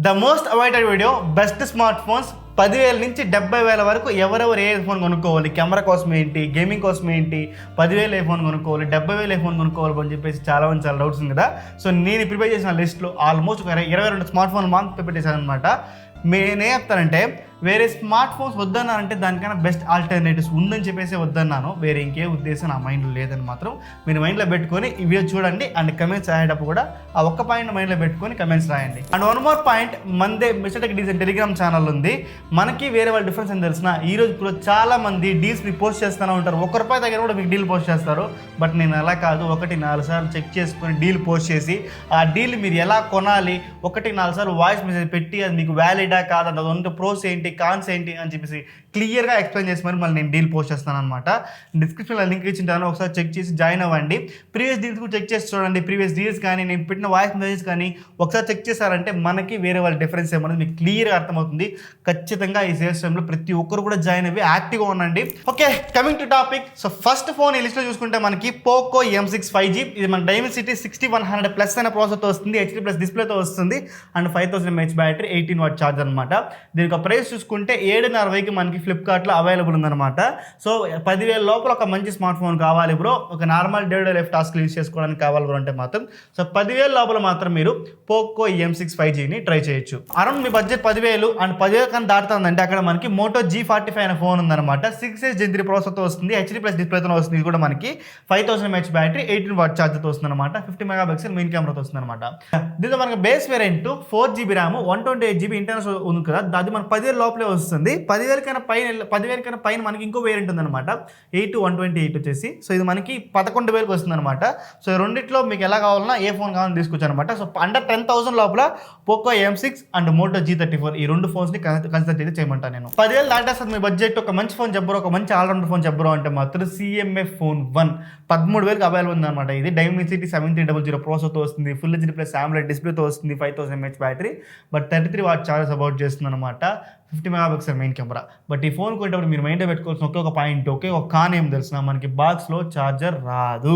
The most awaited video best smart phones 10,000 నుంచి 70,000 వరకు ఎవరెవరు ఏ ఫోన్ కొనుక్కోవాలి, కెమెరా కోసం ఏంటి, గేమింగ్ కోసం ఏంటి, 10,000 ఏ ఫోన్ కొనుక్కోవాలి, 70,000 ఏ ఫోన్ కొనుక్కోవాలి అని చెప్పేసి చాలా డౌట్స్ ఉంది కదా. సో నేను ప్రిపేర్ చేసిన లిస్ట్లో ఆల్మోస్ట్ ఒక 22 స్మార్ట్ ఫోన్ మాత్రం ప్రిపేర్ చేశాను అనమాట. నేనే చెప్తానంటే వేరే స్మార్ట్ ఫోన్స్ వద్దన్నానంటే దానికన్నా బెస్ట్ ఆల్టర్నేటివ్స్ ఉందని చెప్పేసి వద్దన్నాను. వేరే ఇంకే ఉద్దేశం నా మైండ్లో లేదని మాత్రం మీరు మైండ్లో పెట్టుకొని ఈ వీడియో చూడండి. అండ్ కమెంట్స్ రాయేటప్పుడు కూడా ఆ ఒక్క పాయింట్ మైండ్లో పెట్టుకొని కమెంట్స్ రాయండి. అండ్ వన్ మోర్ పాయింట్, మందే mister tech deals Telegram channel ఉంది. మనకి వేరే వాళ్ళ డిఫరెన్స్ అని తెలిసిన ఈ రోజు కూడా చాలా మంది డీల్స్ పోస్ట్ చేస్తూనే ఉంటారు. ₹1 దగ్గర కూడా మీకు డీల్ పోస్ట్ చేస్తారు. బట్ నేను అలా కాదు, 1-4 సార్లు చెక్ చేసుకొని డీల్ పోస్ట్ చేసి ఆ డీల్ మీరు ఎలా కొనాలి 1-4 సార్లు వాయిస్ మెసేజ్ పెట్టి అది మీకు వ్యాలిడా కాదా, దాంట్లో ప్రోస్ ఏంటి, కాన్స్ ఏంటి అని చెప్పేసి క్లియర్గా ఎక్స్ప్లెయిన్ చేసి మళ్ళీ నేను డీల్ పోస్ట్ చేస్తాను అనమాట. డిస్క్రిప్షన్లో లింక్ ఇచ్చింటాను, ఒకసారి చెక్ చేసి జాయిన్ అవ్వండి. ప్రీవియస్ డీల్స్ కూడా చెక్ చేసి చూడండి. ప్రీవియస్ డీల్స్ కానీ నేను పెట్టిన వాయిస్ మెసేజ్ కానీ ఒకసారి చెక్ చేశారంటే మనకి వేరే వాళ్ళ డిఫరెన్స్ ఏమన్నది మీకు క్లియర్గా అర్థమవుతుంది. ఖచ్చితంగా ఈ సేల్స్ టైంలో ప్రతి ఒక్కరు కూడా జాయిన్ అయ్యి యాక్టివ్గా ఉండండి. Okay, coming to topic. So first phone ఈ లిస్ట్లో చూసుకుంటే మనకి పోకో M6 5G. ఇది మన డైమెన్సిటీ 6100+ అనే ప్రాసెసర్తో వస్తుంది, HD+ డిస్ప్లేతో వస్తుంది and 5000 mAh battery, 18W charger అనమాట. దీనికి ప్రైస్ చూసుకుంటే 7,500కి మనకి ఫ్లిప్కార్ట్లో అవైలబుల్ ఉందన్నమాట. సో 10,000 లోపల ఒక మంచి స్మార్ట్ ఫోన్ కావాలి బ్రో, ఒక normal day to day life task use చేసుకోవడానికి కావాలి బ్రో అంటే మాత్రం సో 10,000 లోపల మాత్రం మీరు పోకో M6 5Gని ట్రై చేయొచ్చు. అరౌండ్ మీ బడ్జెట్ 10,000 అండ్ 10,000 కానీ దాటుతుందంటే అక్కడ మనకి మోటో G45 అనే ఫోన్ ఉందన్నమాట. 6S Gen 3 ప్రాసెసర్తో వస్తుంది, HD+ డిస్ప్లేతో వస్తుంది. ఇది కూడా మనకి 5000 mAh బ్యాటరీ, 18W ఛార్జర్తో వస్తుంది అనమాట. 50 మెగాపిక్సెల్ మెయిన్ కెమెరాతో వస్తుంది అనమాట. దీంతో మనకి base variant 4GB RAM, 128GB internal ఉంది కదా, అది మనకు 10,000 లోపలే వస్తుంది. 10,000 కన్నా పైన మనకి ఇంకో వేరియంట్ ఉందన్నమాట, 8-128 వచ్చేసి. సో ఇది మనకి 11,000కి వస్తుంది అనమాట. సో రెండిట్లో మీకు ఎలా కావాలన్నా ఏ ఫోన్ కావాలని తీసుకొచ్చు అనమాట. సో అండర్ 10,000 లోపల Poco M6 and Moto G34 ఈ రెండు ఫోన్స్ని కన్సిడర్ అయితే చేయమంటాను నేను. 10,000 దాటేస్తుంది మీ బడ్జెట్, ఒక మంచి ఫోన్ చెప్పరు, ఒక మంచి ఆల్రౌండర్ ఫోన్ చెప్పరు అంటే మాత్రం CMA ఫోన్ 1 13,000కి అవైలబుల్ ఉందన్నమాట. ఇది డైమెన్సిటీ 7300 ప్రాసెసర్తో వస్తుంది, ఫుల్ HD+ AMOLED డిస్ప్లేతో వస్తుంది, 5000 mAh battery, but 33W charger support చేస్తుంది అనమాట. 50 మెగాపిక్సెల్ మెయిన్ కెమెరా. బట్ ఈ ఫోన్ కొనేటప్పుడు మీరు మైండ్లో పెట్టుకోవాల్సిన ఒకే ఒక పాయింట్, ఒకే ఒక కాన్ ఏం తెలిసిన, మనకి బాక్స్లో ఛార్జర్ రాదు.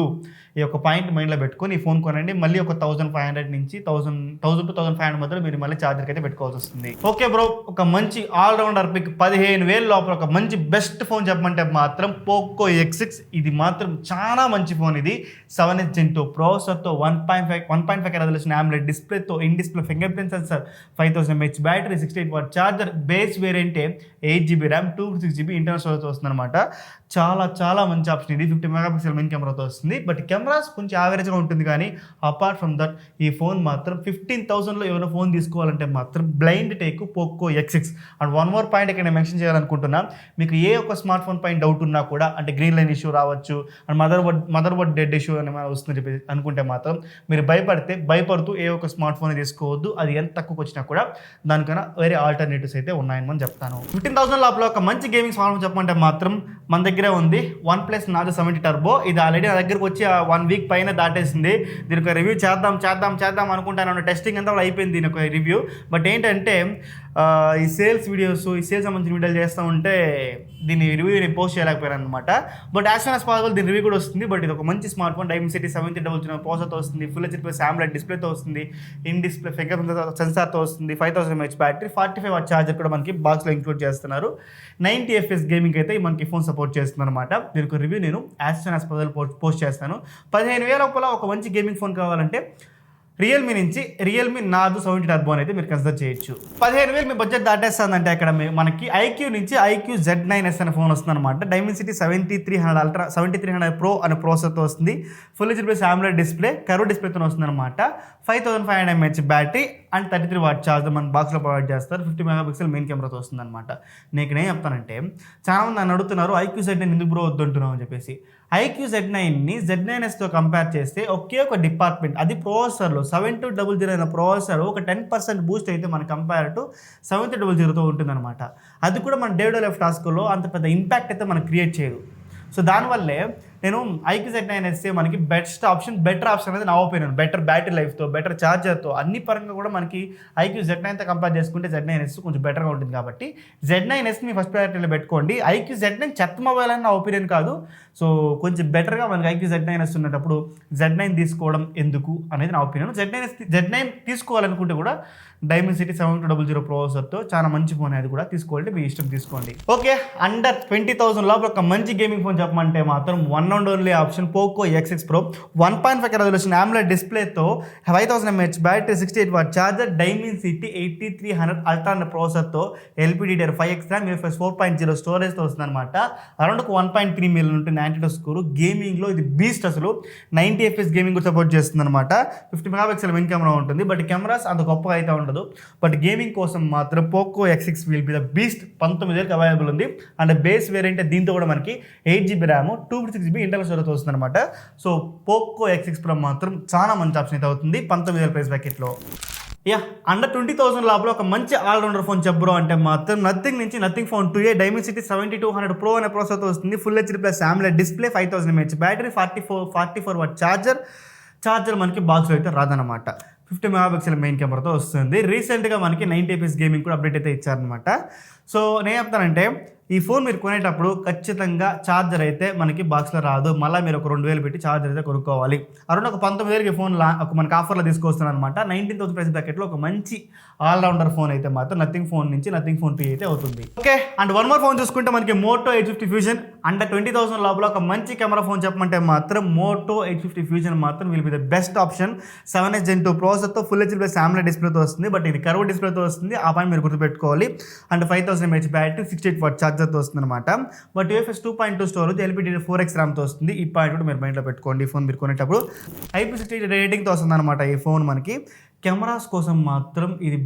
ఈ ఒక పాయింట్ మైండ్లో పెట్టుకొని ఈ ఫోన్ కొనండి. మళ్ళీ ఒక 1,500 నుంచి 1,000 to 1,500 మధ్యలో మీరు మళ్ళీ ఛార్జర్కి అయితే పెట్టుకోవాల్సి వస్తుంది. ఓకే బ్రో, ఒక మంచి ఆల్రౌండర్ పిక్ 15,000 లోపల ఒక మంచి బెస్ట్ ఫోన్ చెప్పమంటే మాత్రం పోకో X6. ఇది మాత్రం చాలా మంచి ఫోన్. ఇది 7S Gen 2 ప్రాసెసర్తో 1.5 రెజల్యూషన్ AMOLED డిస్ప్లేతో, in display fingerprint sensor, 5000 mAh battery, 68W charger, base వేరియంటే 8GB ర్యామ్, 256GB ఇంటర్నల్ స్టోరేజ్తో వస్తుంది అనమాట. చాలా మంచి ఆప్షన్ ఇది. 50 మెగాపిక్సెల్ మెయిన్ కెమెరాతో వస్తుంది. బట్ కెమెరాస్ కొంచెం యావరేజ్గా ఉంటుంది, కానీ అపార్ట్ ఫ్రమ్ దట్ ఈ ఫోన్ మాత్రం 15,000లో ఏమైనా ఫోన్ తీసుకోవాలంటే మాత్రం blind take Poco X6. And one more point ఇక్కడ నేను మెన్షన్ చేయాలనుకుంటున్నా, మీకు ఏ ఒక్క స్మార్ట్ ఫోన్ పైన డౌట్ ఉన్నా కూడా, అంటే గ్రీన్ లైన్ ఇష్యూ రావచ్చు and mother board dead issue అని వస్తుందని చెప్పి అనుకుంటే మాత్రం మీరు భయపడుతూ ఏ ఒక్క స్మార్ట్ ఫోన్ తీసుకోవద్దు. అది ఎంత తక్కువకి వచ్చినా కూడా దానికన్నా వేరే ఆల్టర్నేటివ్స్ అయితే ఉన్నాయని మనం చెప్తాను. 15,000 లోపల ఒక మంచి గేమింగ్ స్మార్ట్ ఫోన్ చెప్పమంటే మాత్రం మన దగ్గరే ఉంది OnePlus Nord 70 Turbo. ఇది ఆల్రెడీ నా దగ్గరకు వచ్చి 1 వీక్ పైన దాటేసింది. దీనికి రివ్యూ చేద్దాం అనుకుంటాను. టెస్టింగ్ అంతా కూడా అయిపోయింది దీని ఒక రివ్యూ. బట్ ఏంటంటే ఈ సేల్స్ సంబంధించిన వీడియోలు చేస్తూ ఉంటే దీని రివ్యూ నేను పోస్ట్ చేయలేకపోయాను అనమాట. But as soon as possible దీని రివ్యూ కూడా వస్తుంది. బట్ ఇది ఒక మంచి స్మార్ట్ ఫోన్, డైమెన్సిటీ 7300 ప్రాసెసర్తో వస్తుంది, ఫుల్ HD+ AMOLED డిస్ప్లేతో వస్తుంది, ఇన్ డిస్ప్లే ఫింగర్ ప్రింట్ సెన్సార్తో వస్తుంది, 5000 mAh బ్యాటరీ, 45W ఛార్జర్ కూడా మనకి బాక్స్లో ఇంక్లూడ్ చేస్తున్నారు. 90 FPS గేమింగ్ అయితే మనకి ఫోన్ సపోర్ట్ చేస్తుంది అనమాట. దీనికి రివ్యూ నేను as soon as possible post చేస్తాను. 15,000 లోపల ఒక మంచి గేమింగ్ ఫోన్ కావాలంటే రియల్మీ Nord 70 Turbo అయితే మీరు కన్సిడర్ చేయొచ్చు. 15,000 మీ బడ్జెట్ దాటేస్తుందంటే అక్కడ మనకి IQ నుంచి IQ Z9S అనే ఫోన్ వస్తుంది అనమాట. డైమెన్సిటీ 7300 Pro అనే ప్రాసెసర్తో వస్తుంది, full HD+ AMOLED display, curve డిస్ప్లేతో వస్తుంది అనమాట. 5500 mAh battery and 33W charger మన బాక్స్లో ప్రొవైడ్ చేస్తారు. 50 మెగాపిక్సెల్ మెయిన్ కెమెరాతో వస్తుంది అనమాట. నేను ఏం చెప్తానంటే, చాలామంది నన్ను అడుగుతున్నారు IQ Z9 ఎందుకు బ్రో వద్దంటున్నావు అని చెప్పేసి. IQ Z9ని Z9Sతో కంపేర్ చేస్తే ఒకే ఒక డిపార్ట్మెంట్, అది ప్రాసెసర్లో 7200 అనే ప్రాసెసర్ ఒక 10% బూస్ట్ అయితే మన కంపేర్ టు 7300తో ఉంటుందన్నమాట. అది కూడా మన డే టు డే లైఫ్ టాస్క్లో అంత పెద్ద ఇంపాక్ట్ అయితే మనకు క్రియేట్ చేయదు. సో దానివల్లే నేను ఐక్యూ Z9S మనకి బెటర్ ఆప్షన్ అనేది నా ఒపీనియన్. బెటర్ బ్యాటరీ లైఫ్తో, బెటర్ ఛార్జర్తో, అన్ని పరంగా కూడా మనకి ఐక్యూ Z9తో కంపేర్ చేసుకుంటే Z9S కొంచెం బెటర్గా ఉంటుంది. కాబట్టి Z9S మీ ఫస్ట్ ప్రయారిటీలో పెట్టుకోండి. ఐక్యూ Z9 చెత్త మొబైల్ అని నా ఒపీనియన్ కాదు. సో కొంచెం బెటర్గా మనకి ఐక్యూ Z9S ఉన్నప్పుడు Z9 తీసుకోవడం ఎందుకు అనేది నా ఒపీనియన్. Z9 తీసుకోవాలనుకుంటే కూడా Dimensity 7200 ప్రాసెసర్తో చాలా మంచి ఫోన్ అది కూడా తీసుకోవాలి, మీ ఇష్టం తీసుకోండి. ఓకే, అండర్ 20,000 లోపల ఒక మంచి గేమింగ్ ఫోన్ చెప్పమంటే మాత్రం one and only option Poco X6 Pro. 1.5 resolution AMOLED డిస్ప్లేతో 5000 mAh battery, 68 what charger, Dimensity 8300 ultra అనే ప్రాసెసర్తో, LPDDR5X RAM, UFS 4.0 స్టోరేజ్తో వస్తుంది అనమాట. అరౌండ్ 1.3 మిలియన్ ఉంటుంది యాంటీడో స్కోర్. గేమింగ్లో ఇది బీస్ట్, అసలు 90 FPS గేమింగ్ కూడా సపోర్ట్ చేస్తుంది అనమాట. 50 మెగాపిక్సెల్ మెయిన్ కెమెరా ఉంటుంది, బట్ కెమెరాస్ అంత గొప్పగా అయితే ఉండదు. బట్ గేమింగ్ కోసం మాత్రం Poco X6 will be the beast. 19,000 available ఉంది. అండ్ బేస్ వేరియంట్ దీంతో కూడా మనకి 8GB RAM, 256GB internal storage వస్తుంది అనమాట. సో పోకో X6 Pro మాత్రం చాలా మంచి ఆప్షన్ అయితే అవుతుంది 19,000 ప్రైస్ బ్రాకెట్లో. అండర్ 20,000 లోపల ఒక మంచి ఆల్రౌండర్ ఫోన్ చెప్పు అంటే మాత్రం nothing phone 2A Dimensity 7200 Pro అనే ప్రాసెసర్తో వస్తుంది. Full HD plus AMOLED display, 5000 mAh battery, 44 what charger మనకి బాక్స్లో అయితే రాదనమాట. 50 మెగాపిక్సెల్ మెయిన్ కెమెరాతో వస్తుంది. రీసెంట్గా మనకి 90 FPS గేమింగ్ కూడా అప్డేట్ అయితే ఇచ్చారనమాట. సో నేను చెప్తానంటే ఈ ఫోన్ మీరు కొనేటప్పుడు ఖచ్చితంగా ఛార్జర్ అయితే మనకి బాక్స్లో రాదు. మళ్ళీ మీరు ఒక 2,000 పెట్టి ఛార్జర్ అయితే కొనుక్కోవాలి. అరౌండ్ ఒక 19,000 ఫోన్ మనకి ఆఫర్లో తీసుకొస్తున్నాను అనమాట. 19,000 ప్రైస్ బ్రాకెట్లో ఒక మంచి ఆల్రౌండర్ ఫోన్ అయితే మాత్రం నథింగ్ ఫోన్ 2 అయితే అవుతుంది. Okay, and one more phone చూసుకుంటే మనకి మోటో H50 ఫ్యూజన్. అండర్ 20,000 లోపల ఒక మంచి కెమెరా ఫోన్ చెప్పమంటే మాత్రం మోటో H50 ఫ్యూజన్ మాత్రం will be the best option. 7S Gen 2 ప్రాసెసర్తో, ఫుల్ HD ప్లస్ AMOLED డిస్ప్లేతో వస్తుంది. బట్ ఇది కర్వ్ డిస్ప్లేతో వస్తుంది, ఆ పాయింట్ మీరు గుర్తుపెట్టుకోవాలి. అండ్ 5000 mAh బ్యాటరీ, 68 వాట్ ఛార్జర్తో వస్తుంది అనమాట. బట్ UFS 2.2 స్టోరేజ్, LPDDR4X ర్యామ్తో వస్తుంది. ఈ పాయింట్ కూడా మీరు మైండ్లో పెట్టుకోండి. ఈ ఫోన్ మీరు కొనేటప్పుడు IP68 రేటింగ్తో వస్తుంది అనమాట. ఈ ఫోన్ మనకి కెమెరాస్ కోసం మాత్రం ఇది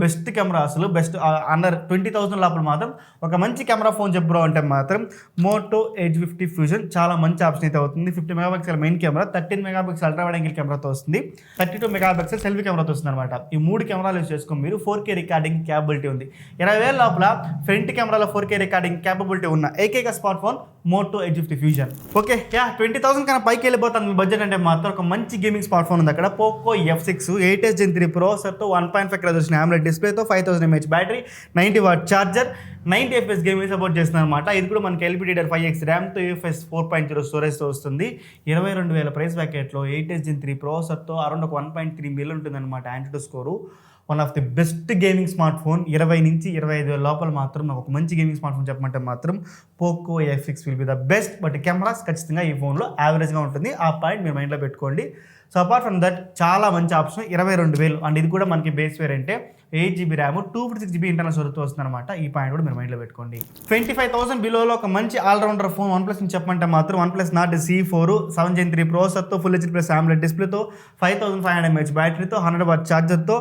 బెస్ట్ కెమెరా, అసలు బెస్ట్. అండర్ 20,000 లోపల మాత్రం ఒక మంచి కెమెరా ఫోన్ చెప్పు అంటే మాత్రం మోటో H50 ఫ్యూజన్ చాలా మంచి ఆప్షన్ అయితే అవుతుంది. 50 megapixel main camera, 13 megapixel ultra wide angle కెమెరాతో వస్తుంది, 32 మెగాపిక్సెల్ సెల్ఫీ కెమెరాతో వస్తుంది అనమాట. ఈ 3 కెమెరాలు యూస్ చేసుకొని మీరు 4K రికార్డింగ్ క్యాపబిలిటీ ఉంది. 20,000 లోపల ఫ్రంట్ కెమెరాలో 4K రికార్డింగ్ క్యాపబిలిటీ ఉన్న ఏకైక smart phone Moto H50 fusion. Okay, 20,000 కన్నా పైకి వెళ్ళిపోతాను మీ బడ్జెట్ అంటే మాత్రం ఒక మంచి గేమింగ్ స్మార్ట్ ఫోన్ ఉంది అక్కడ. పోకో F6 8S Gen 3 ప్రాసెసర్తో, 1.5 resolution AMOLED డిస్ప్లేతో, 5000 mAh battery, 90 what charger, 90 FPS gaming support చేస్తుంది అనమాట. ఇది కూడా మనకి LPDDR5X ర్యామ్తో, UFS 4.0 స్టోరేజ్తో వస్తుంది. 22,000 ప్రైస్ బ్రాకెట్లో 8S Gen 3 ప్రాసెసర్తో అరౌండ్ ఒక 1.3 మిలియన్ ఉంటుంది అనమాట AnTuTu score. One of the best gaming smart phone. 20 నుంచి 25,000 లోపల మాత్రం నాకు ఒక మంచి గేమింగ్ స్మార్ట్ ఫోన్ చెప్పమంటే మాత్రం Poco F6 will be the best. But cameras ఖచ్చితంగా ఈ ఫోన్లో యావరేజ్గా ఉంటుంది, ఆ పాయింట్ మీరు మైండ్లో పెట్టుకోండి. సో అపార్ట్ ఫ్రమ్ దట్ చాలా మంచి ఆప్షన్ 22,000. అండ్ ఇది కూడా మనకి బేస్ వేరియంటే 8GB ర్యామ్, 256GB ఇంటర్నల్ స్టోరేజ్తో వస్తుంది అనమాట. ఈ పాయింట్ కూడా మీరు మైండ్లో పెట్టుకోండి. 25,000 బిలోలో ఒక మంచి ఆల్రౌండర్ ఫోన్ OnePlus నుంచి చెప్పమంటే మాత్రం OnePlus Nord C4 7 Gen 3 ప్రాసెసర్తో, ఫుల్ HD ప్లస్ AMOLED డిస్ప్లేతో, 5500 mAh బ్యాటరీతో, 100 వాట్ ఛార్జర్తో,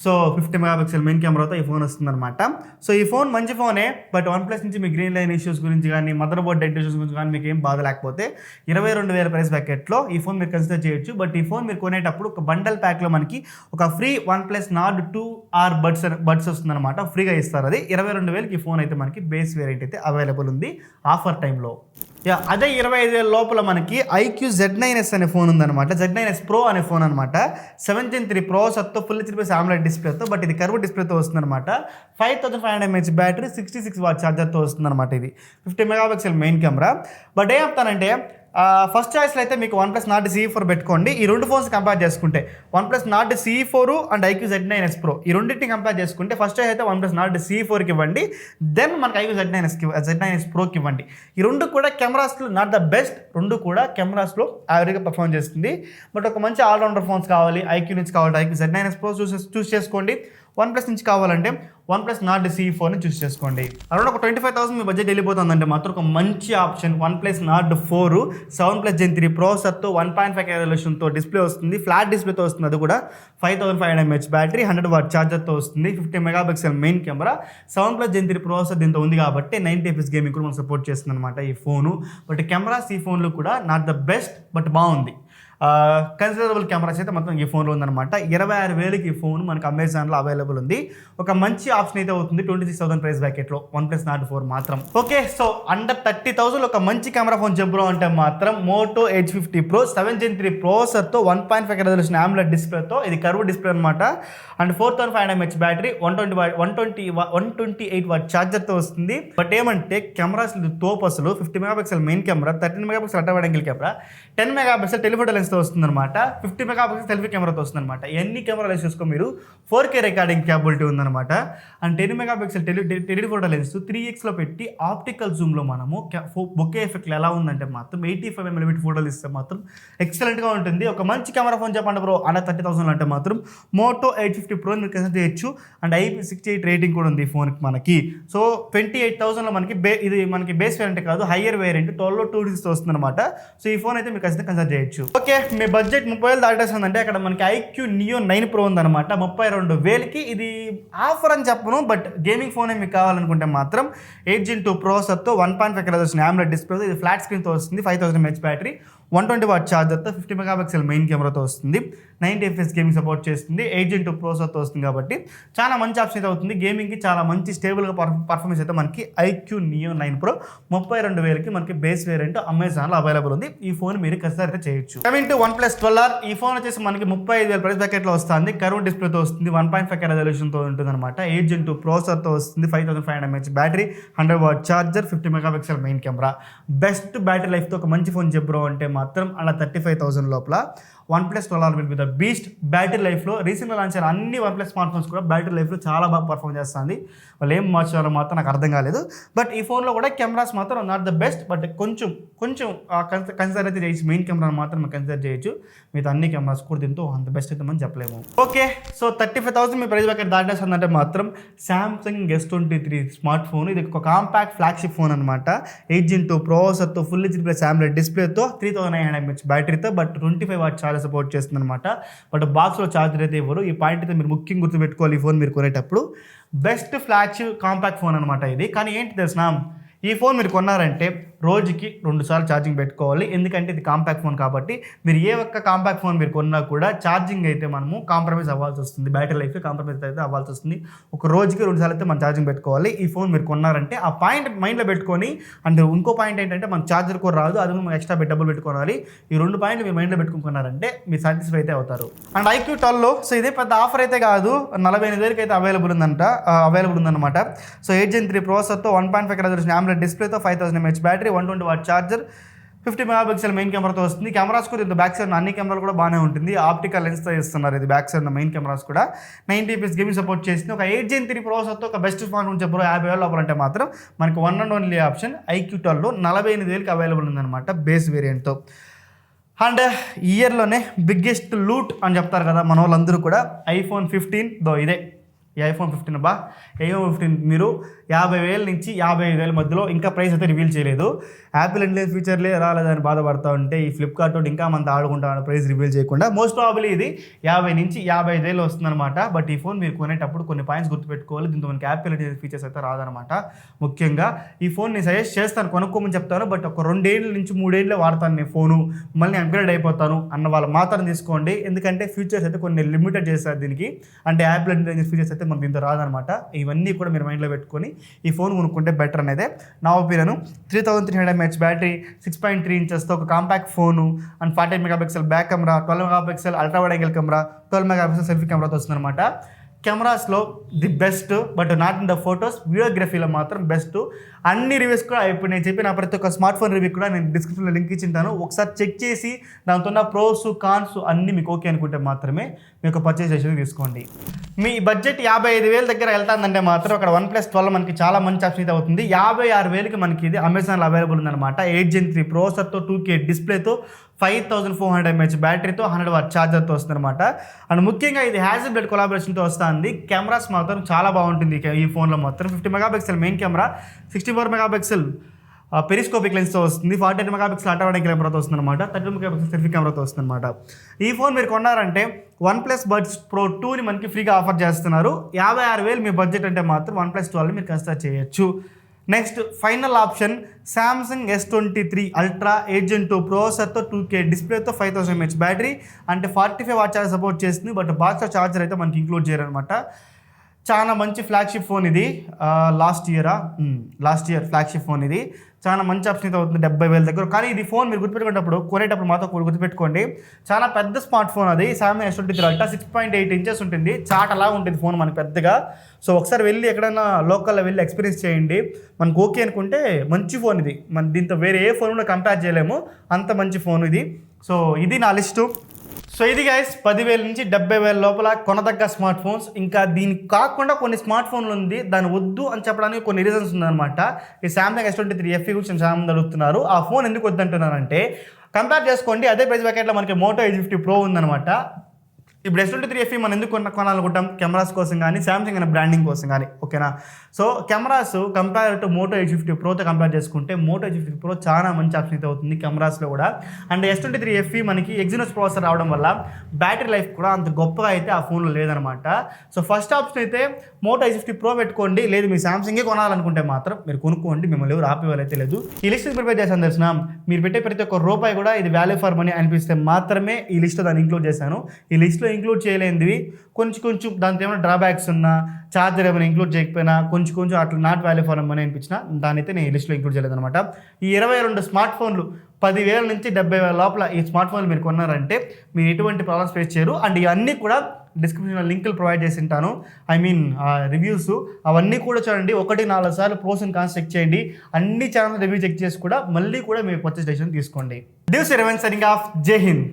సో 50 మెగాపిక్సెల్ మెయిన్ కెమెరాతో ఈ ఫోన్ వస్తుంది అనమాట. సో ఈ ఫోన్ మంచి ఫోనే, బట్ OnePlus నుంచి మీ గ్రీన్ లైన్ ఇష్యూస్ గురించి కానీ, మదర్ బోర్డ్ డెడ్ ఇష్యూస్ గురించి కానీ మీకు ఏం బాధ లేకపోతే 22,000 ప్రైస్ బ్యాకెట్లో ఈ ఫోన్ మీరు కన్సిడర్ చేయొచ్చు. బట్ ఈ ఫోన్ మీరు కొనేటప్పుడు ఒక బండల్ ప్యాక్లో మనకి ఒక free OnePlus Nord 2R buds వస్తుంది అనమాట, ఫ్రీగా ఇస్తారు. అది 22,000 ఈ ఫోన్ అయితే మనకి బేస్ వేరియంట్ అయితే అవైలబుల్ ఉంది ఆఫర్ టైంలో. అదే 25,000 లోపల మనకి ఐక్యూ Z9S అనే ఫోన్ ఉందన్నమాట. Z9S Pro అనే ఫోన్ అనమాట. 7 Gen 3 ప్రాసెసర్తో, ఫుల్ HD ప్లస్ AMOLED డిస్ప్లేతో, బట్ ఇది కర్వ్ డిస్ప్లేతో వస్తుంది అనమాట. 5500 mAh బ్యాటరీ, 66 వాట్ ఛార్జర్తో వస్తుంది అనమాట. ఇది 50 మెగాపిక్సెల్ మెయిన్ కెమెరా. బట్ ఏం చెప్తానంటే ఫస్ట్ చాయిస్లో అయితే మీకు OnePlus Nord C4 పెట్టుకోండి. ఈ రెండు ఫోన్స్ కంపేర్ చేసుకుంటే OnePlus Nord C4 and iQOO Z9S Pro ఈ రెండింటిని కంపేర్ చేసుకుంటే ఫస్ట్ చాయిస్ అయితే OnePlus Nord C4కి ఇవ్వండి, దెన్ మనకి ఐక్యూ Z9S Proకి ఇవ్వండి. ఈ రెండు కూడా కెమెరాస్లో నాట్ ద బెస్ట్, రెండు కూడా కెమెరాస్లో యావరేజ్గా పర్ఫామ్ చేస్తుంది. బట్ ఒక మంచి ఆల్రౌండర్ ఫోన్స్ కావాలి, ఐక్యూ నుంచి కావాలంటే ఐక్యూ Z9S Pro చూస్ చేసుకోండి. OnePlus నుంచి కావాలంటే OnePlus Nord C4ని చూస్ చేసుకోండి. అరౌండ్ ఒక 25,000 మీ బడ్జెట్ వెళ్ళిపోతుందంటే మాత్రం ఒక మంచి ఆప్షన్ OnePlus Nord 4 7+ Gen 3 ప్రాసెసర్తో, 1.5K రెజల్యూషన్తో డిస్ప్లే వస్తుంది, ఫ్లాట్ డిస్ప్లేతో వస్తుంది. అది కూడా 5500 mAh బ్యాటరీ, 100 వాట్ ఛార్జర్తో వస్తుంది, 50 megapixel main camera, 7+ Gen 3 processor దీంతో ఉంది కాబట్టి 90 FPS గేమింగ్ కూడా మనం సపోర్ట్ చేస్తుంది అనమాట ఈ ఫోను. బట్ కెమెరాస్ ఈ ఫోన్లు కూడా నాట్ ద బెస్ట్, బట్ బాగుంది. కన్సిడరబుల్ కెమెరాస్ అయితే మొత్తం ఈ ఫోన్లో ఉందన్నమాట. 26,000కి ఈ ఫోన్ మనకు అమెజాన్లో అవైలబుల్ ఉంది. ఒక మంచి ఆప్షన్ అయితే అవుతుంది 26,000 ప్రైస్ బ్రాకెట్లో OnePlus Nord 4 మాత్రం. ఓకే, సో అండర్ 30,000 ఒక మంచి కెమెరా ఫోన్ చెప్పు అంటే మాత్రం Moto Edge 50 Pro 7 Gen 3 ప్రాసెసర్తో 1.5 రెజల్యూషన్ AMOLED డిస్ప్లేతో, ఇది కర్వ్ డిస్ప్లే అనమాట. అండ్ 4500 mAh బ్యాటరీ, 128 వాట్ ఛార్జర్తో వస్తుంది. బట్ ఏమంటే కెమెరాస్ తోపు అసలు 50 megapixel main camera, 13 megapixel ultra wide angle camera, 10 megapixel telephoto లెన్స్తో వస్తుందన్నమాట, 50 మెగాపిక్సెల్ సెల్ఫీ కెమెరాతో వస్తుందన్నమాట. ఎన్ని కెమెరాలు చూసుకో మీరు 4K రికార్డింగ్ క్యాపబిలిటీ ఉందన్నమాట. అండ్ 10 మెగాపిక్సెల్ టెలిఫోటో లెన్స్ 3xలో పెట్టి ఆప్టికల్ జూమ్లో మనము బొకే ఎఫెక్ట్లు ఎలా ఉందంటే మాత్రం 85mm ఫోటోలు ఇస్తే మాత్రం ఎక్సలెంట్గా ఉంటుంది. ఒక మంచి కెమెరా ఫోన్ చెప్పండి బ్రో అన్న 30,000 అంటే మాత్రం Moto Edge 50 Pro మీరు కన్సిడర్ చేయొచ్చు. అండ్ IP68 రేటింగ్ కూడా ఉంది ఈ ఫోన్కి మనకి. సో 28,000లో ఇది మనకి బేస్ వేరియంట్ కాదు, హయ్యర్ వేరియంట్ 12లో 2 వస్తుంది అనమాట. సో ఈ ఫోన్ అయితే మీరు ఖచ్చితంగా కన్సిడర్ చేయొచ్చు. ఓకే, మీ బడ్జెట్ 30,000 దాటేస్తుందంటే అక్కడ మనకి iQOO Neo 9 Pro ఉందన్నమాట. 32,000కి ఇది ఆఫర్ అని చెప్పను, బట్ గేమింగ్ ఫోనే మీకు కావాలనుకుంటే మాత్రం 8 Gen 2 ప్రాసెసర్తో 1.5 రెజల్యూషన్ AMOLED డిస్ప్లేతో, ఇది ఫ్లాట్ స్క్రీన్తో వస్తుంది, 5000 mAh బ్యాటరీ, 120 వాట్ ఛార్జర్తో, 50 మెగాపిక్సెల్ మెయిన్ కెమెరాతో వస్తుంది, 90 FPS గేమింగ్ సపోర్ట్ చేస్తుంది, 8 Gen 2 ప్రాసెసర్తో వస్తుంది కాబట్టి చాలా మంచి ఆప్షన్ అయితే అవుతుంది. గేమింగ్కి చాలా మంచి స్టేబుల్గా పర్ఫార్మెన్స్ అయితే మనకి iQOO Neo 9 Pro 32,000కి మనకి బేస్ వేరియంట్ అమెజాన్లో అవైలబుల్ ఉంది. ఈ ఫోన్ మీరు ఖచ్చితంగా అయితే చేయొచ్చు. కమింగ్ టు OnePlus 12R, ఈ ఫోన్ వచ్చేసి మనకి 35,000 ప్రైస్ బ్రాకెట్లో వస్తుంది. కర్వ్ డిస్ప్లేతో వస్తుంది, 1.5K రెజల్యూషన్తో ఉంటుంది అనమాట. 8 Gen 2 ప్రాసెసర్తో వస్తుంది, 5500 mAh battery, 100 watt charger, 50 megapixel main camera. Best battery లైఫ్తో ఒక మంచి ఫోన్ చెప్పరు అంటే మాత్రం అలా 35,000 లోపల OnePlus 12R will be the beast. Battery లైఫ్లో రీసెంట్గా లాంచ్ అయిన అన్ని OnePlus స్మార్ట్ ఫోన్స్ కూడా బ్యాటరీ లైఫ్లో చాలా బాగా పర్ఫామ్ చేస్తుంది. వాళ్ళు ఏం మార్చాలో మాత్రం నాకు అర్థం కాలేదు. బట్ ఈ ఫోన్లో కూడా కెమెరాస్ మాత్రం నాట్ ద బెస్ట్, బట్ కొంచెం కన్సిడర్ అయితే చేయొచ్చు. మెయిన్ కెమెరా మాత్రం కన్సిడర్ చేయొచ్చు. మిగతా అన్ని కెమెరాస్ కూడా దీంతో అంత బెస్ట్ అయితే మనం చెప్పలేము. ఓకే, సో 35,000 మీ ప్రైస్ బ్రాకెట్ దాటేస్తుందంటే మాత్రం Samsung S23 స్మార్ట్ ఫోన్. ఇది ఒక కాంపాక్ట్ ఫ్లాగ్షిప్ ఫోన్ అనమాట. 8 Gen 2 ప్రాసెసర్తో, ఫుల్ హెచ్డీ ప్లస్ AMOLED డిస్ప్లేతో, 3900 mAh బ్యాటరీతో, బట్ 25 వాట్ ఛార్జర్ సపోర్ట్ చేస్తుంది అనమాట. బట్ బాక్స్లో ఛార్జర్ అయితే ఇవ్వరు. ఈ పాయింట్ అయితే మీరు ముఖ్యంగా గుర్తుపెట్టుకోవాలి ఈ ఫోన్ మీరు కొనేటప్పుడు. బెస్ట్ ఫ్లాగ్షిప్ కాంపాక్ట్ ఫోన్ అనమాట ఇది. కానీ ఏంటి తెలిసిన, ఈ ఫోన్ మీరు కొన్నారంటే రోజుకి 2 సార్లు ఛార్జింగ్ పెట్టుకోవాలి. ఎందుకంటే ఇది కాంపాక్ట్ ఫోన్ కాబట్టి. మీరు ఏ ఒక్క కాంపాక్ట్ ఫోన్ మీరు కొన్నా కూడా ఛార్జింగ్ అయితే మనము కాంప్రమైజ్ అవ్వాల్సి వస్తుంది, బ్యాటరీ లైఫ్ కాంప్రమైజ్ అయితే అవ్వాల్సి వస్తుంది. ఒక రోజుకి 2 సార్లు అయితే మనం ఛార్జింగ్ పెట్టుకోవాలి. ఈ ఫోన్ మీరు కొన్నారంటే ఆ పాయింట్ మైండ్లో పెట్టుకొని, అంటే ఇంకో పాయింట్ ఏంటంటే మన ఛార్జర్ కూడా రాదు, అది మనం ఎక్స్ట్రా డబ్బులు పెట్టుకోవాలి. ఈ 2 పాయింట్లు మీరు మైండ్లో పెట్టుకున్నారంటే మీరు సాటిస్ఫై అయితే అవుతారు. అండ్ iQOO 12లో సో ఇదే పెద్ద ఆఫర్ అయితే కాదు, 48,000కి అయితే అవైలబుల్ ఉందన్నమాట. సో 8 Gen 3 ప్రాసెసర్తో, 1.5 resolution AMOLED డిస్ప్లేతో, 5000 mAh battery, 120 what charger, 50 megapixel main కెమెరాతో వస్తుంది. కెమెరాస్ కూడా ఇంత బ్యాక్ సైడ్ అన్ని కెమెరాలు కూడా బాగానే ఉంటుంది. ఆప్టికల్ లెన్స్తో ఇస్తున్నారు ఇది బ్యాక్ సైడ్ మెయిన్ కెమెరాస్ కూడా. 90 FPS గేమింగ్ సపోర్ట్ చేస్తుంది. ఒక 8 Gen 3 ప్రాసెసర్తో ఒక బెస్ట్ స్మార్ట్ ఫోన్ చెప్పరు 50,000 లోపల అంటే మాత్రం మనకి one and only option iQOO 12లో 48,000కి అవైలబుల్ ఉందన్నమాట బేస్ వేరియంట్తో. అండ్ ఇయర్లోనే బిగ్గెస్ట్ లూట్ అని చెప్తారు కదా మన వాళ్ళందరూ కూడా, iPhone 15 ఇదే ఈ iPhone 15 iPhone 15 మీరు 50,000 నుంచి 55,000 మధ్యలో ఇంకా ప్రైస్ అయితే రివీల్ చేయలేదు. యాపిల్ అండ్ లేదు ఫీచర్లే రాలేదని బాధపడతా ఉంటే ఈ ఫ్లిప్కార్ట్ ఇంకా మంది ఆడుకుంటాను ప్రైస్ రివీల్ చేయకుండా. మోస్ట్ ప్రాబబ్లీ ఇది 50 నుంచి 55,000 వస్తుందన్నమాట. బట్ ఈ ఫోన్ మీరు కొనేటప్పుడు కొన్ని పాయింట్స్ గుర్తుపెట్టుకోవాలి. దీంతో మనకి యాపిల్ అండ్ ఫీచర్స్ అయితే రాదనమాట. ముఖ్యంగా ఈ ఫోన్ నేను సజెస్ట్ చేస్తాను, కొనుక్కోమని చెప్తాను. బట్ ఒక 2 ఏళ్ళ నుంచి 3 ఏళ్ళే వాడతాను నేను ఫోను, మళ్ళీ అప్గ్రేడ్ అయిపోతాను అన్న వాళ్ళు మాత్రం తీసుకోండి. ఎందుకంటే ఫీచర్స్ అయితే కొన్ని లిమిటెడ్ చేస్తారు దీనికి. అంటే యాపిల్ అండ్ ఫీచర్స్ అయితే మనకు దీంతో రాదనమాట. ఇవన్నీ కూడా మీరు మైండ్లో పెట్టుకొని ఈ ఫోన్ కొనుక్కుంటే బెటర్ అనేది నా ఒపీనియన్. 3300 mAh బ్యాటరీ, 6.3 ఇంచెస్తో ఒక compact phone, and 48 megapixel back camera, 12 megapixel ultra wide angle camera, 12 megapixel selfie కెమెరాతో వస్తుందన్నమాట. కెమెరాస్లో the best, but not in the photos. వీడియోగ్రఫీలో మాత్రం బెస్ట్. అన్ని రివ్యూస్ కూడా ఇప్పుడు నేను చెప్పిన ప్రతి ఒక్క స్మార్ట్ ఫోన్ రివ్యూ కూడా నేను డిస్క్రిప్షన్లో లింక్ ఇచ్చింటాను. ఒకసారి చెక్ చేసి దాంతో ఉన్న ప్రోస్ కాన్స్ అన్నీ మీకు ఓకే అనుకుంటే మాత్రమే మీకు పర్చేస్ చేసేది తీసుకోండి. మీ బడ్జెట్ 55,000 దగ్గర వెళ్తానంటే మాత్రం అక్కడ OnePlus 12 మనకి చాలా మంచి ఆప్షన్ అయితే అవుతుంది. 56,000కి మనకి ఇది అమెజాన్లో అవైలబుల్ ఉందన్నమాట. 8 Gen 3 ప్రాసెసర్తో, 2K డిస్ప్లేతో, 5400 mAh బ్యాటరీతో, 100 వాట్ ఛార్జర్తో వస్తుందన్నమాట. అండ్ ముఖ్యంగా ఇది హ్యాజల్బ్లడ్ కొలాబరేషన్తో వస్తుంది. కెమెరాస్ మాత్రం చాలా బాగుంటుంది ఈ ఫోన్లో మాత్రం. 50 megapixel main camera, 64 megapixel periscopic లెన్స్తో వస్తుంది, 48 మెగాపిక్సెల్ అల్ట్రా వైడ్ యాంగిల్ కెమెరాతో వస్తుందన్నమాట, 32 మెగాపిక్సెల్ సెల్ఫీ కెమెరాతో వస్తుందన్నమాట. ఈ ఫోన్ మీరు కొన్నారంటే OnePlus Buds Pro 2ని మనకి ఫ్రీగా ఆఫర్ చేస్తున్నారు. 56,000 మీ బడ్జెట్ అంటే మాత్రం OnePlus 12 మీరు కన్సిడర్ చేయొచ్చు. Next final option Samsung S23 ultra agent 2 ప్రాసెసర్తో 2K డిస్ప్లేతో 5000 mAh battery అంటే 45 వాట్ ఛార్జర్ సపోర్ట్ చేస్తుంది. బట్ బాక్స్ ఛార్జర్ అయితే మనకి ఇంక్లూడ్ చేయరనమాట. చాలా మంచి ఫ్లాగ్షిప్ ఫోన్ ఇది. లాస్ట్ ఇయర్ ఫ్లాగ్షిప్ ఫోన్ ఇది. చాలా మంచి ఆప్షన్ అయితే అవుతుంది 70,000 దగ్గర. కానీ ఇది ఫోన్ మీరు గుర్తుపెట్టుకునేటప్పుడు కొనేటప్పుడు మాత్రం గుర్తుపెట్టుకోండి, చాలా పెద్ద స్మార్ట్ ఫోన్ అది. శాంసంగ్ S23 అల్ట్రా 6.8 inches ఉంటుంది. చాటలా ఉంటుంది ఫోన్ మనకి పెద్దగా. సో ఒకసారి వెళ్ళి ఎక్కడైనా లోకల్లో వెళ్ళి ఎక్స్పీరియన్స్ చేయండి. మనకు ఓకే అనుకుంటే మంచి ఫోన్ ఇది. మన దీంతో వేరే ఏ ఫోన్ కూడా కంపేర్ చేయలేము, అంత మంచి ఫోన్ ఇది. సో ఇది నా లిస్టు. సో ఇది గైస్ 10,000 నుంచి 70,000 లోపల కొనదగ్గ స్మార్ట్ ఫోన్స్. ఇంకా దీనికి కాకుండా కొన్ని స్మార్ట్ ఫోన్లు ఉంది, దాన్ని వద్దు అని చెప్పడానికి కొన్ని రీజన్స్ ఉందన్నమాట. ఈ శాంసంగ్ S23 FE గురించి చాలా మంది అడుగుతున్నారు. ఆ ఫోన్ ఎందుకు వద్దంటున్నానంటే, కంపేర్ చేసుకోండి అదే ప్రైస్ బ్రాకెట్లో మనకి మోటో H50 Pro ఉందన్నమాట. ఇప్పుడు S23 FE మనం ఎందుకు కొనాలనుకుంటాం? కెమెరాస్ కోసం కానీ శాంసంగ్ అనే బ్రాండింగ్ కోసం కానీ, ఓకేనా. So cameras compare to Moto H50 Proతో కంపేర్ చేసుకుంటే మోటో H50 Pro చాలా మంచి ఆప్షన్ అయితే అవుతుంది కెమెరాస్లో కూడా. అండ్ S23 FE మనకి ఎగ్జినోస్ ప్రాసెసర్ రావడం వల్ల బ్యాటరీ లైఫ్ కూడా అంత గొప్పగా అయితే ఆ ఫోన్లో లేదనమాట. సో ఫస్ట్ ఆప్షన్ అయితే మోటో H50 Pro పెట్టుకోండి. లేదు మీరు శాంసంగే కొనాలనుకుంటే మాత్రం మీరు కొనుక్కోండి, మిమ్మల్ని ఎవరు ఆపేవాళ్ళు అయితే లేదు. ఈ లిస్ట్ ప్రిపేర్ చేశాను తెలిసిన, మీరు పెట్టే ప్రతి ఒక్క రూపాయి కూడా ఇది వాల్యూ ఫర్ మనీ అనిపిస్తే మాత్రమే ఈ లిస్ట్లో దాన్ని ఇంక్లూడ్ చేశాను. ఈ లిస్ట్లో ఇంక్లూడ్ చేయలేనివి కొంచెం దాంతో ఏమైనా డ్రాబ్యాక్స్ ఉన్నా, ఛార్జర్ ఏమైనా ఇంక్లూడ్ చేయకపోయినా కొంచెం అట్లా నాట్ వాల్యూ ఫర్ మనీ అనిపించినా దాని అయితే నేను ఈ లిస్ట్లో ఇంక్లూడ్ చేయలేదన్నమాట. ఈ 22 స్మార్ట్ ఫోన్లు 10,000 నుంచి 70,000 లోపల ఈ స్మార్ట్ ఫోన్లు మీరు కొన్నారంటే మీరు ఎటువంటి ప్రాబ్లమ్స్ ఫేస్ చేయరు. అండ్ ఇవన్నీ కూడా డిస్క్రిప్షన్లో లింకులు ప్రొవైడ్ చేసి ఉంటాను. రివ్యూస్ అవన్నీ కూడా చూడండి. 1-4 సార్లు ప్రోస్ అండ్ కాన్స్ చెక్ చేయండి. అన్ని ఛానల్ రివ్యూ చెక్ చేసి కూడా మళ్ళీ కూడా మీరు పర్చేస్ డెసిషన్ తీసుకోండి. డ్యూస్ 11 సైనింగ్ ఆఫ్. జై హింద్.